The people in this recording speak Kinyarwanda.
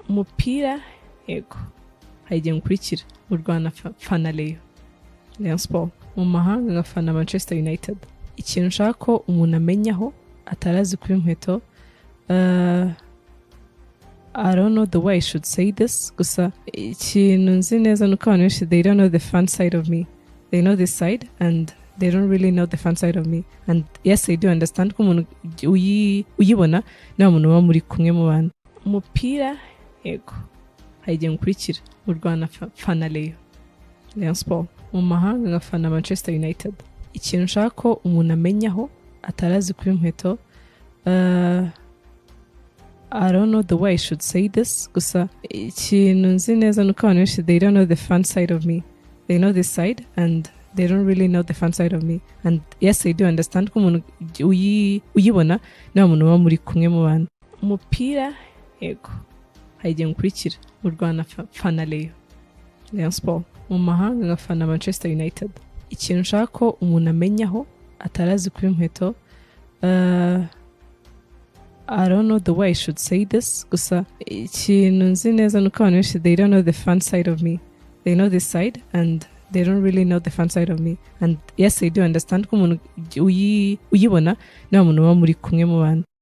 umupira yego hari igihe nkurikira mu Rwanda fana Rayon Sport, mu mahanga ngafana Manchester United. Ikintu nshaka ko umuntu amenyaho atarazi kuri MUHETO, I don't know the way I should say this, gusa ikintu nzi neza nuko abantu benshi they don't know the fun side of me. They know this side and they don't really know the fun side of me. And yes, I do understand ko umuntu uyibona ni umuntu uba muri kumwe mu bantu. Umupira yego hari igihe nkurikira mu Rwanda fana Rayon Sport, mu mahanga ngafana Manchester United. Ikintu nshaka ko umuntu amenyaho atarazi kuri MUHETO, I don't know the way I should say this, gusa ikintu nzi neza nuko abantu benshi they don't know the fun side of me. They know this side and they don't really know the fun side of me. And yes, I do understand ko umuntu uyibona ni umuntu uba muri kumwe mu bantu. Umupira yego hari igihe nkurikira mu Rwanda fana Rayon Sport, mu mahanga ngafana Manchester United. Ikintu nshaka ko umuntu amenyaho atarazi kuri MUHETO, I don't know the way I should say this, gusa ikintu nzi neza nuko abantu benshi they don't know the fun side of me. They know this side and they don't really know the fun side of me. And yes, I do understand ko umuntu uyibona ni umuntu uba muri kumwe mu bantu.